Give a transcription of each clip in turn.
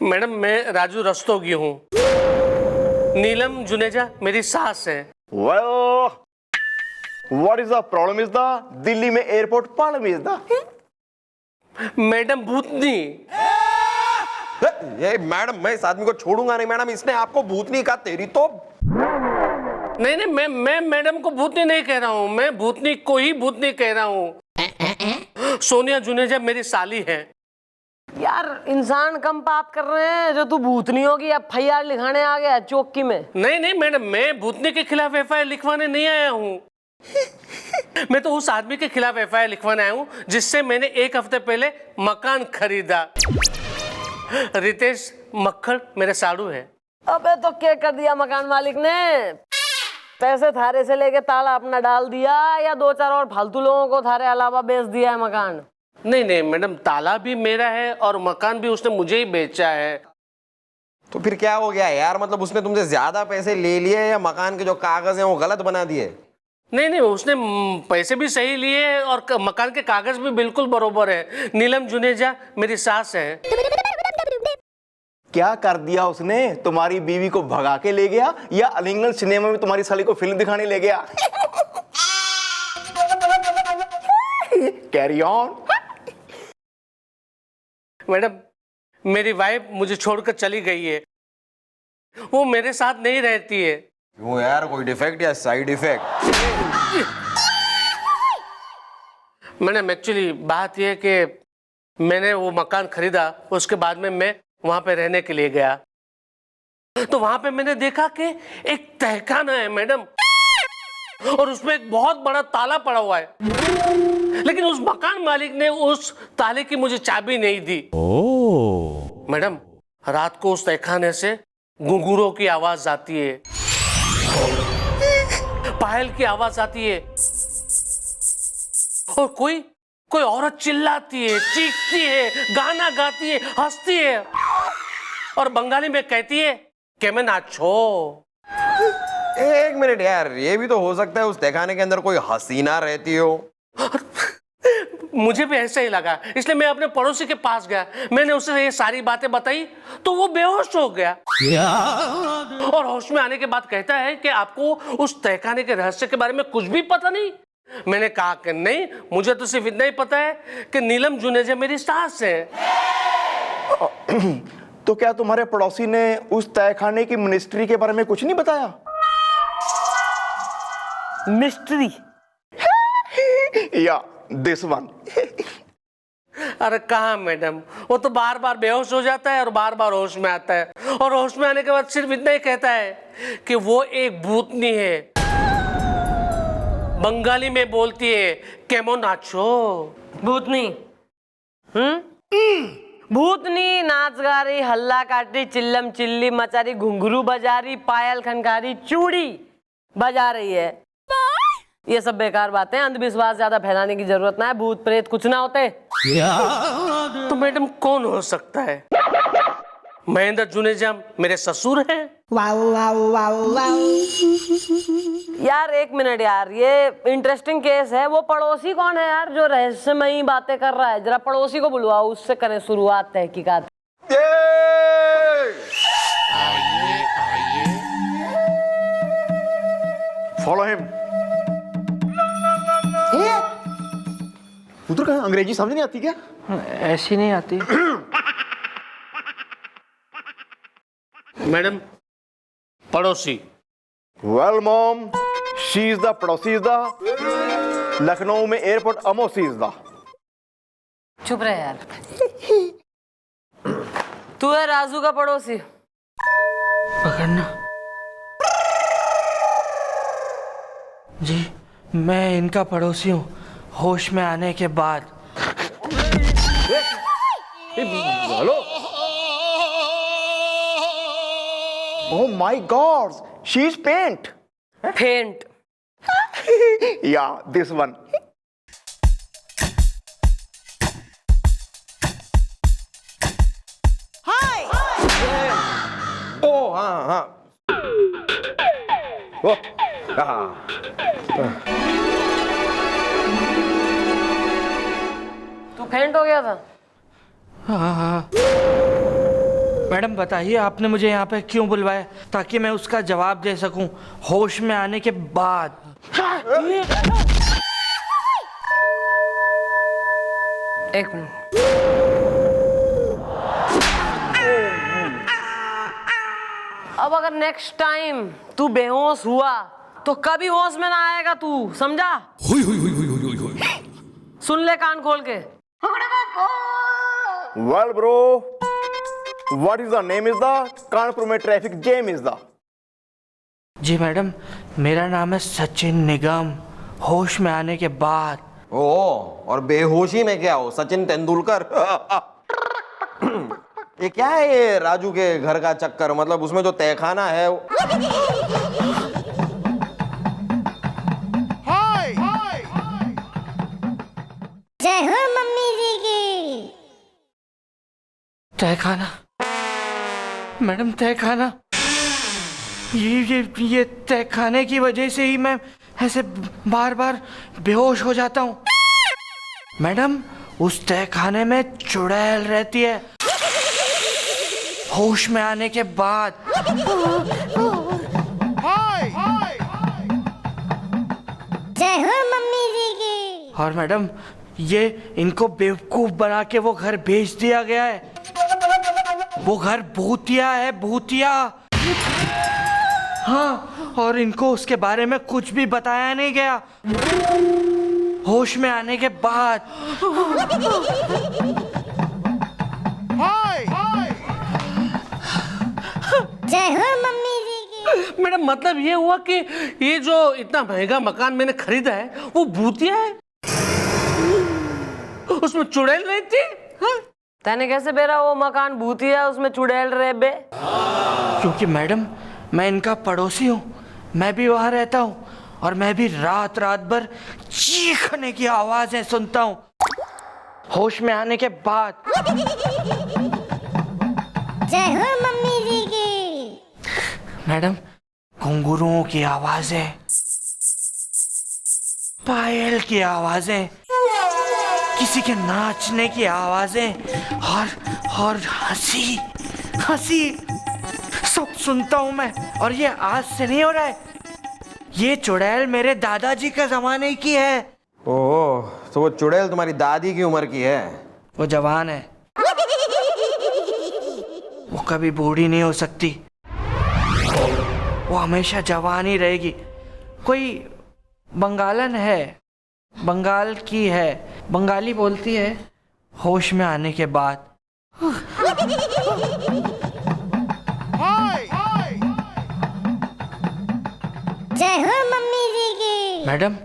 Madam मैं राजू रस्तोगी हूँ। नीलम जुनेजा मेरी सास है। Well, what is the problem is the Delhi में airport problem is the madam भूतनी। ये मैडम, मैं इस आदमी को छोड़ूंगा नहीं मैडम। इसने आपको भूतनी कहा, तेरी तो। नहीं नहीं, मैं मैडम को भूतनी नहीं कह रहा हूँ, मैं भूतनी को ही भूतनी कह रहा हूँ। सोनिया जुनेजा मेरी साली है। यार इंसान कम पाप कर रहे हैं जो तू भूतनियों की FIR लिखाने आ गया चौकी में। नहीं नहीं मैडम, मैं भूतनी के खिलाफ FIR लिखवाने नहीं आया हूँ। मैं तो उस आदमी के खिलाफ FIR लिखवाने आया हूँ जिससे मैंने 1 हफ्ते पहले मकान खरीदा। रितेश मक्खड़ मेरे साड़ू है। अबे तो क्या कर दिया मकान मालिक ने? पैसे थारे से लेके ताला अपना डाल दिया या 2-4 और फालतू लोगों को थारे अलावा बेच दिया है मकान? नहीं नहीं मैडम, ताला भी मेरा है और मकान भी उसने मुझे ही बेचा है। तो फिर क्या हो गया यार? मतलब उसने तुमसे ज्यादा पैसे ले लिए या मकान के जो कागज हैं वो गलत बना दिए? नहीं नहीं, उसने पैसे भी सही लिए और मकान के कागज भी बिल्कुल बरोबर है। नीलम जुनेजा मेरी सास है। क्या कर दिया उसने? तुम्हारी बीवी को भगा के ले गया या अलिंगन सिनेमा में तुम्हारी साली को फिल्म दिखाने ले गया? Carry on. मैडम मेरी वाइफ मुझे छोड़कर चली गई है, वो मेरे साथ नहीं रहती है। वो यार कोई डिफेक्ट या साइड इफेक्ट? मैडम एक्चुअली बात यह है कि मैंने वो मकान खरीदा, उसके बाद में मैं वहां पे रहने के लिए गया तो वहां पे मैंने देखा कि एक तहखाना है मैडम, और उसमें एक बहुत बड़ा ताला पड़ा हुआ है, लेकिन उस मकान मालिक ने उस ताले की मुझे चाबी नहीं दी। मैडम रात को उस तहखाने से घुंघरूओं की आवाज आती है, पायल की आवाज आती है और कोई औरत चिल्लाती है, चीखती है, गाना गाती है, हंसती है और बंगाली में कहती है कि मैं नाचो। एक मिनट यार, ये भी तो हो सकता है उस तहखाने के अंदर कोई हसीना रहती हो। मुझे भी ऐसा ही लगा, इसलिए मैं अपने पड़ोसी के पास गया। मैंने उसे ये सारी बातें बताई तो वो बेहोश हो गया और होश में आने के बाद कहता है कि आपको उस तहखाने के रहस्य के बारे में कुछ भी पता नहीं। मैंने कहा कि नहीं, मुझे तो सिर्फ इतना ही पता है कि नीलम जुनेजा मेरी सास है। तो क्या तुम्हारे पड़ोसी ने उस तहखाने की मिनिस्ट्री के बारे में कुछ नहीं बताया? मिस्ट्री या दिस वन? अरे कहाँ मैडम, वो तो बार बार बेहोश हो जाता है और बार बार होश में आता है और होश में आने के बाद सिर्फ इतना ही कहता है कि वो एक भूतनी है, बंगाली में बोलती है केमो नाचो। भूतनी भूतनी नाच गा रही, हल्ला काट रही, चिल्लम चिल्ली मचा रही, घुंघरू बजा रही, पायल खनका रही, चूड़ी बजा रही है। ये सब बेकार बातें, अंधविश्वास ज्यादा फैलाने की जरूरत ना है। भूत प्रेत कुछ ना होते। तो मैडम कौन हो सकता है? महेंद्र जुनेजा मेरे ससुर हैं। यार एक मिनट यार, ये इंटरेस्टिंग केस है। वो पड़ोसी कौन है यार जो रहस्यमयी बातें कर रहा है? जरा पड़ोसी को बुलवाओ, उससे करें शुरुआत तहकीकात। Follow him. उधर कहाँ? अंग्रेजी समझ नहीं आती क्या? ऐसी नहीं आती। मैडम पड़ोसी। Well mom, she is the पड़ोसी इज द लखनऊ में एयरपोर्ट अमोसी इज द। चुप रहे यार। तू है राजू का पड़ोसी? पकड़ना जी, मैं इनका पड़ोसी हूँ होश में आने के बाद। Hello. Oh my God, she is paint. Faint. या दिस वन। ओ हाँ हाँ, ओ हाँ। तू फेंट हो गया था? हाँ हाँ। मैडम बताइए आपने मुझे यहाँ पे क्यों बुलवाया, ताकि मैं उसका जवाब दे सकूं होश में आने के बाद। एक मिनट। अब अगर नेक्स्ट टाइम तू बेहोश हुआ तो कभी होश में ना आएगा तू, समझा? सुन ले कान खोल के। Well, bro, what is the name is the Kanpur में ट्रैफिक जैम इज द। जी मैडम, मेरा नाम है सचिन निगम, होश में आने के बाद। ओ, और बेहोशी में क्या हो, सचिन तेंदुलकर? ये क्या है ये राजू के घर का चक्कर, मतलब उसमें जो तहखाना है जय हो मम्मी जी की। तहखाना मैडम, तहखाना, ये तहखाने की वजह से ही मैं ऐसे बार बार बेहोश हो जाता हूँ। मैडम, उस तहखाने में चुड़ैल रहती है होश में आने के बाद। जय हो मम्मी जी की। और मैडम, ये इनको बेवकूफ बना के वो घर भेज दिया गया है। वो घर भूतिया है, भूतिया। हाँ, और इनको उसके बारे में कुछ भी बताया नहीं गया होश में आने के बाद। जय हो मम्मी जी की। मेरा मतलब ये हुआ कि ये जो इतना महंगा मकान मैंने खरीदा है वो भूतिया है, उसमें चुड़ैल रहती है। हाँ? तैने कैसे बेरा वो मकान भूतिया है, उसमें चुड़ैल रहे बे? क्योंकि मैडम, मैं इनका पड़ोसी हूँ, मैं भी वहां रहता हूँ, और मैं भी रात रात भर चीखने की आवाजें सुनता हूँ होश में आने के बाद। जय हो मम्मी जी की। मैडम, घुंघरुओं की आवाजें, पायल की आवाजें, किसी के नाचने की आवाजें, और हंसी हंसी सब सुनता हूं मैं। और ये आज से नहीं हो रहा है, ये चुड़ैल मेरे दादाजी के जमाने की है। ओह, तो वो चुड़ैल तुम्हारी दादी की उम्र की है? वो जवान है, वो कभी बूढ़ी नहीं हो सकती, वो हमेशा जवान ही रहेगी। कोई बंगालन है, बंगाल की है, बंगाली बोलती है होश में आने के बाद। जय हो मम्मी जी की। मैडम,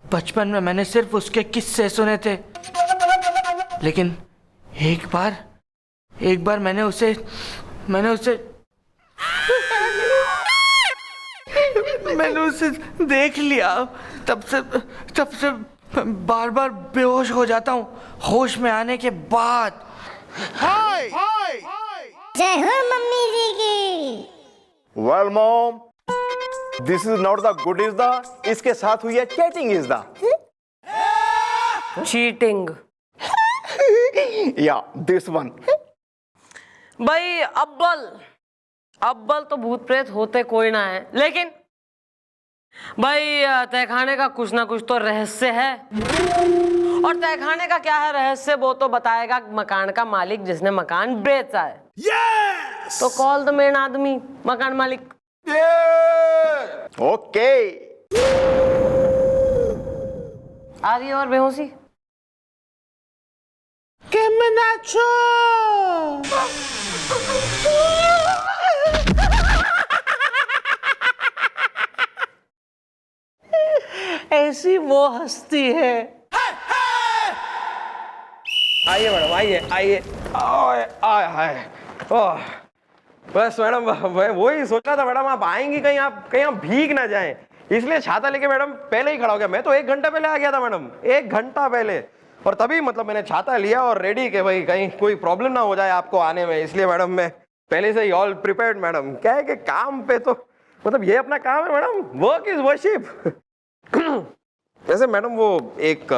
बचपन में मैंने सिर्फ उसके किस्से सुने थे, लेकिन एक बार मैंने उसे देख लिया। तब से बार बार बेहोश हो जाता हूँ होश में आने के बाद। जय हो मम्मी जी की। Well, mom, this is not the good is the, इसके साथ हुई है चैटिंग इज द। चीटिंग। या दिस वन। भाई अब्बल तो भूत प्रेत होते कोई ना है, लेकिन भाई तहखाने का कुछ ना कुछ तो रहस्य है। और तहखाने का क्या है रहस्य, वो तो बताएगा मकान का मालिक जिसने मकान बेचा है। yes! तो कॉल द मेन आदमी, मकान मालिक। ओके। आ रही है और बेहोशी। ऐसी वो हंसती है। आइए मैडम, आइए। बस मैडम, मैं वही सोच रहा था मैडम, आप आएंगी कहीं आप भीग ना जाएं, इसलिए छाता लेके मैडम पहले ही खड़ा हो गया। मैं तो 1 घंटा पहले आ गया था मैडम, 1 घंटा पहले, और तभी मतलब मैंने छाता लिया और रेडी के भाई कहीं कोई प्रॉब्लम ना हो जाए आपको आने में, इसलिए मैडम मैं पहले से ही ऑल प्रिपेयर्ड। मैडम क्या है कि काम पे तो मतलब ये अपना काम है मैडम, वर्क इज वर्शिप। वैसे मैडम वो एक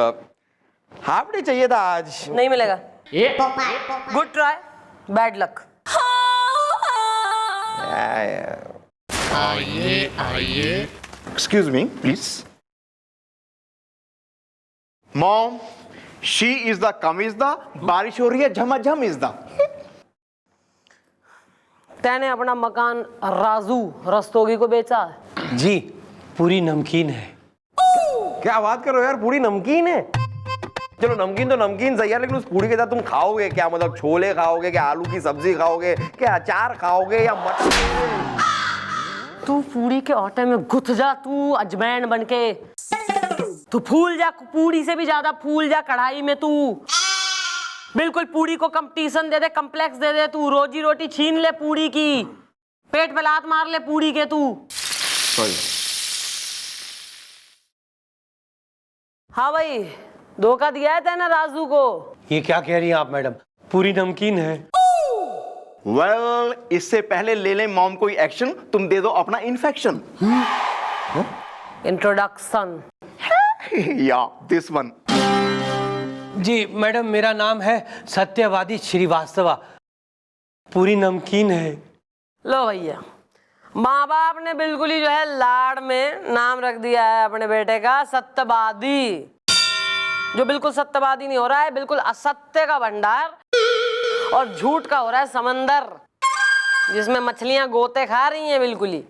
हाफ डे चाहिए था आज। नहीं मिलेगा। Good try, bad luck. Excuse me, please. Mom, she is the come is the बारिश हो रही है झमाझम is the. तैने अपना मकान राजू रस्तोगी को बेचा? जी पूरी नमकीन है। क्या बात कर रहे हो यार, पूरी नमकीन है? चलो नमकीन तो नमकीन सही है, लेकिन उस पूरी के साथ तुम खाओगे क्या? मतलब छोले खाओगे क्या, आलू की सब्जी खाओगे क्या, अचार खाओगे या मटर? तू पूरी के आटे में गुथ जा, तू अजमैन बनके। तू फूल जा, पूरी से भी ज्यादा फूल जा कढ़ाई में। तू बिल्कुल पूरी को कंपटीशन दे दे, कम्प्लेक्स दे दे। तू रोजी रोटी छीन ले पूरी की, पेट पे लात मार ले पूरी के तू। हाँ भाई, धोखा दिया है तेने राजू को। ये क्या कह रही हैं आप मैडम, पूरी नमकीन है। Well, इससे पहले ले लें मॉम कोई एक्शन, तुम दे दो अपना इन्फेक्शन। इंट्रोडक्शन। या दिस वन। जी मैडम, मेरा नाम है सत्यवादी श्रीवास्तवा, पूरी नमकीन है। लो भैया, माँ बाप ने बिल्कुल ही जो है लाड़ में नाम रख दिया है अपने बेटे का सत्यवादी, जो बिल्कुल सत्यवादी नहीं हो रहा है, बिल्कुल असत्य का भंडार और झूठ का हो रहा है समंदर, जिसमें मछलियां गोते खा रही हैं बिल्कुल ही।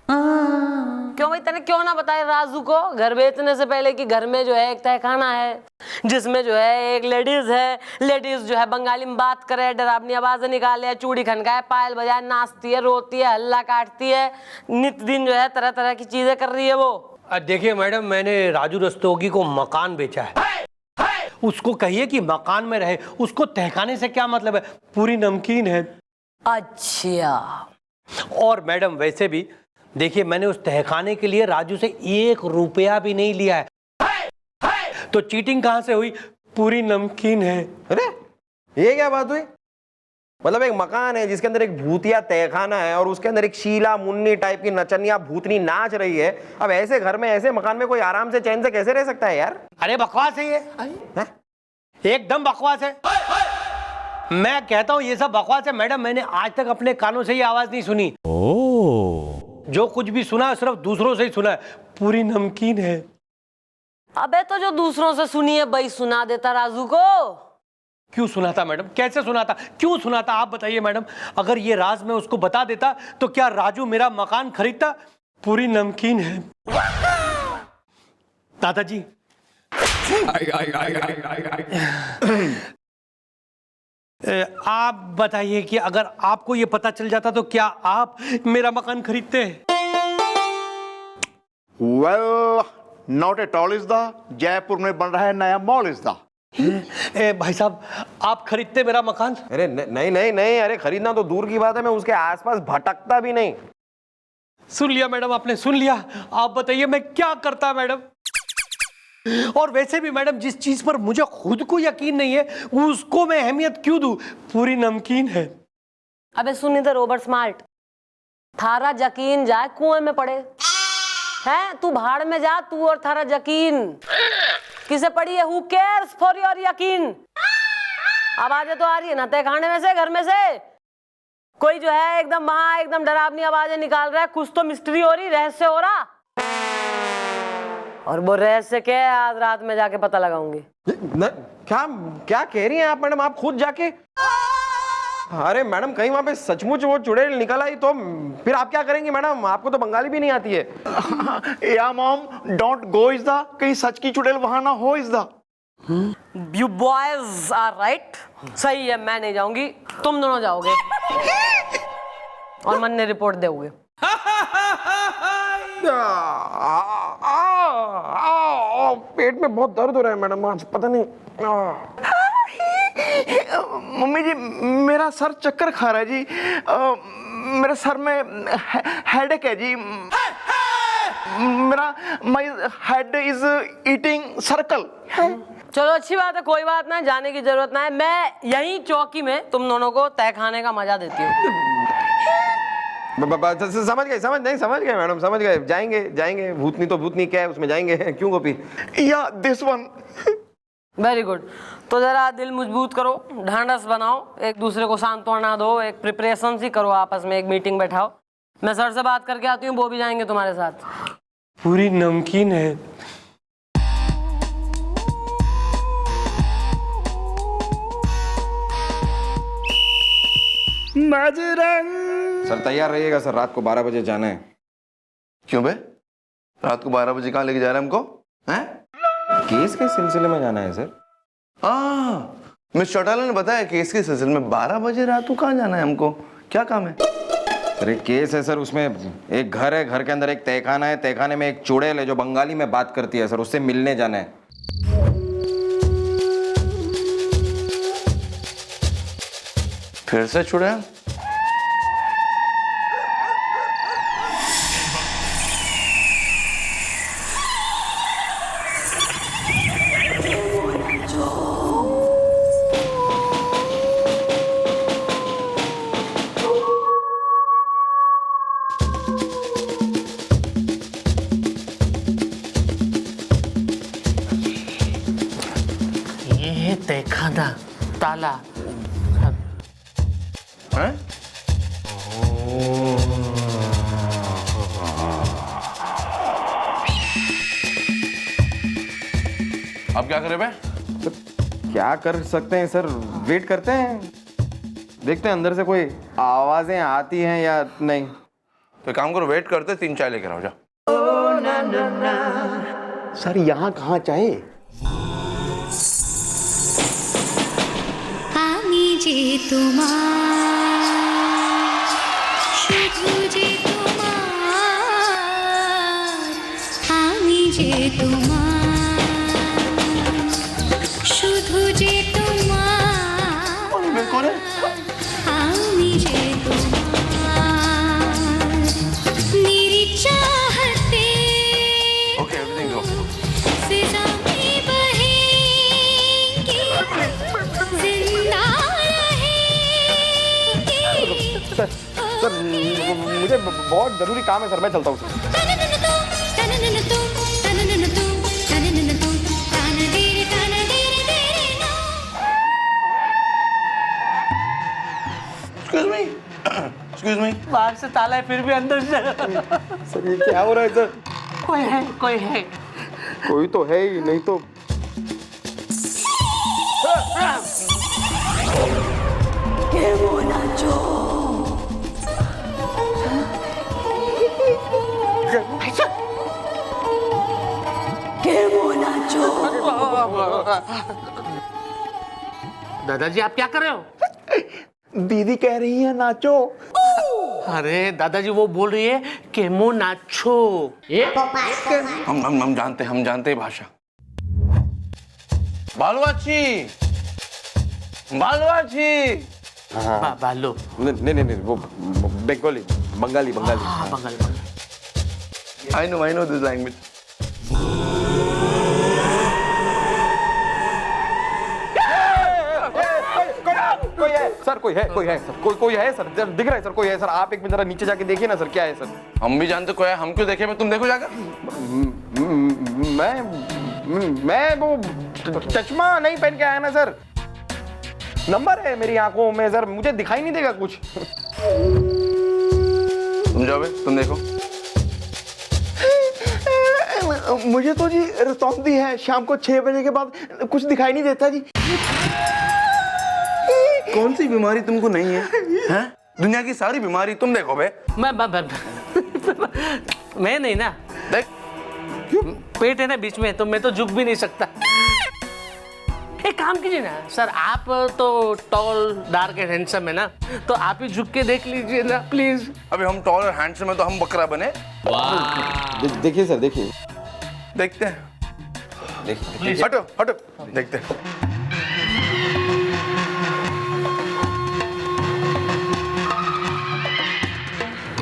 क्यों भाई, तने क्यों ना बताया राजू को घर बेचने से पहले कि घर में जो है एक तहखाना है, जिसमें जो है एक लेडीज है, लेडीज जो है बंगाली में बात करे, डरावनी आवाजें निकाले, चूड़ी खनकाए, पायल बजाए, नाचती है, रोती है, हल्ला काटती है, नित दिन जो है तरह तरह की चीजें कर रही है वो। देखिए मैडम, मैंने राजू रस्तोगी को मकान बेचा है। उसको कहिए कि मकान में रहे, उसको तहखाने से क्या मतलब है, पूरी नमकीन है। अच्छा। और मैडम वैसे भी देखिए, मैंने उस तहखाने के लिए राजू से 1 रुपया भी नहीं लिया है, तो चीटिंग कहां से हुई, पूरी नमकीन है। अरे ये क्या बात हुई? मतलब एक मकान है जिसके अंदर एक भूतिया तहखाना है और उसके अंदर एक शीला मुन्नी टाइप की नचनिया भूतनी नाच रही है। अब ऐसे घर में, ऐसे मकान में कोई आराम से चैन से कैसे रह सकता है यार? अरे बकवास है ये, एकदम बकवास है। मैं कहता हूं ये सब बकवास है मैडम, मैंने आज तक अपने कानों से ये आवाज नहीं सुनी। जो कुछ भी सुना है सिर्फ दूसरों से ही सुना है, पूरी नमकीन है। अबे तो जो दूसरों से सुनी है वही सुना देता राजू को। क्यों सुना था मैडम, कैसे सुना था, क्यों सुना था, आप बताइए मैडम। अगर ये राज मैं उसको बता देता तो क्या राजू मेरा मकान खरीदता? पूरी नमकीन है। दादाजी आप बताइए कि अगर आपको ये पता चल जाता तो क्या आप मेरा मकान खरीदते? Well, not at all is the Jaipur में बन रहा है नया मॉल is the। भाई साहब, आप खरीदते मेरा मकान? अरे नहीं नहीं नहीं, अरे खरीदना तो दूर की बात है, मैं उसके आसपास भटकता भी नहीं। सुन लिया मैडम, आपने सुन लिया। आप बताइए मैं क्या करता मैडम। और वैसे भी मैडम, जिस चीज पर मुझे खुद को यकीन नहीं है उसको मैं अहमियत क्यों दूं, पूरी नमकीन है। अबे सुन इधर ओवर स्मार्ट, थारा यकीन जाए कुएं में पड़े है, तू भाड़ में जा, तू और थारा यकीन किसे पड़ी है, हु केयर्स फॉर योर यकीन। आवाजें तो आ रही है ना तहखाने में से, घर में से कोई जो है एकदम वहां एकदम डरावनी आवाजें निकाल रहा है, कुछ तो मिस्ट्री हो रही, रहस्य हो रहा। और वो रहस्य क्या है, आज रात में जाके पता लगाऊंगी। क्या क्या कह रही हैं आप मैडम, आप खुद जाके? अरे मैडम, कहीं वहां पे सचमुच वो चुड़ैल निकल आई तो फिर आप क्या करेंगी मैडम? आपको तो बंगाली भी नहीं आती है। या mom, don't go is the, कहीं सच की चुड़ैल वहां ना हो is the. You boys are right। सही है, मैं नहीं जाऊंगी, तुम दोनों जाओगे और मन ने रिपोर्ट दोगे। पेट में बहुत दर्द हो रहा है मैडम आज, पता नहीं। मम्मी जी, मेरा सर चक्कर खा रहा है जी। मेरे सर में हेडेक है जी। मेरा my head is eating circle. चलो अच्छी बात है, कोई बात ना, जाने की जरूरत ना है। मैं यहीं चौकी में तुम दोनों को तय खाने का मजा देती हूँ। समझ गए मैडम, समझ गए। जाएंगे जाएंगे, भूतनी तो भूतनी क्या है, उसमें जाएंगे। क्यों गोपी? या दिस वन। Very good. तो जरा दिल मजबूत करो, ढांढस बनाओ, एक दूसरे को सांत्वना दो, एक प्रिपरेशन सी करो, आपस में एक मीटिंग बैठाओ। मैं सर से बात करके आती हूँ, वो भी जाएंगे तुम्हारे साथ। पूरी नमकीन है। सर तैयार रहिएगा सर, रात को 12 बजे जाना है। क्यों बे? रात को 12 बजे कहाँ लेके जा रहे हैं हमको? हैं? केस के सिलसिले में जाना है सर। मिस चौटाला ने बताया केस के सिलसिले में 12 बजे रात को कहाँ जाना है हमको? क्या काम है? सर एक केस है सर, उसमें एक घर है, घर के अंदर एक तहखाना है, तहखाने में एक चुड़ैल है जो बंगाली में बात करती है सर, उससे मिलने जाना है। फिर से चुड़ैल? ये है तहखाना, ताला। हैं? अब क्या करे बे? तो क्या कर सकते हैं सर, वेट करते हैं, देखते हैं अंदर से कोई आवाजें आती हैं या नहीं। तो काम करो, वेट करते, 3 चाय लेकर आओ जा। सर यहाँ कहाँ चाहे? আমি যে তোমার শুধু যে তোমার আমি যে তোমার শুধু যে তোমার আমি যে তোমার मेरी चाहते ओके, एवरीथिंग गो। फिजा में बहेंगी जिंदा रहेंगी। सर मुझे बहुत जरूरी काम है सर, मैं चलता हूँ सर। Excuse me. बाहर से ताला है फिर भी अंदर से। सर ये क्या हो रहा है सर? कोई है, कोई है। कोई तो है ही, नहीं तो दादाजी आप क्या कर रहे हो? दीदी कह रही है नाचो। अरे दादाजी वो बोल रही है केमो नाचो। हम जानते हैं भाषा। बालवाची, बालवाची। बालो। नहीं वो बंगाली बंगाली बंगाली। हाँ, Bengali. I know this language. कोई है सर, कोई है सर, कोई है सर, दिख रहा है सर, कोई है सर। आप एक मिनट जरा नीचे जाके देखिए ना सर, क्या है सर। हम भी जानते कोई है, हम क्यों देखे? तुम देखो जाकर। मैं वो चश्मा नहीं पहन के आया ना सर, नंबर है मेरी आंखों में सर, मुझे दिखाई नहीं देगा कुछ। तुम जाओ बे, तुम देखो। मुझे तो जी रतौंदी है, शाम को 6 बजे के बाद कुछ दिखाई नहीं देता जी। कौन सी बीमारी तुमको नहीं है? हैं? दुनिया की सारी बीमारी तुम देखो बे। मैं नहीं ना, देख, क्यों? पेट है ना बीच में, तो मैं तो झुक भी नहीं सकता। एक काम कीजिए ना सर, आप तो टॉल डार्क एंड हैंडसम है ना, तो आप ही झुक के देख लीजिए ना प्लीज। अभी हम टॉल और हैंडसम है तो हम बकरा बने? देखिए सर, देखिए, देखते हैं। देखिए, हटो हटो, देखते हैं।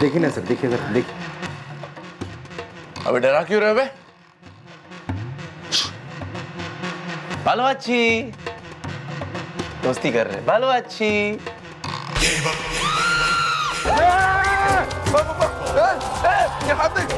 देखिए ना सर, देखिए सर, देखिए। अबे डरा क्यों रहे बे? बालवाची, दोस्ती कर रहे बालवाची। यहाँ देख।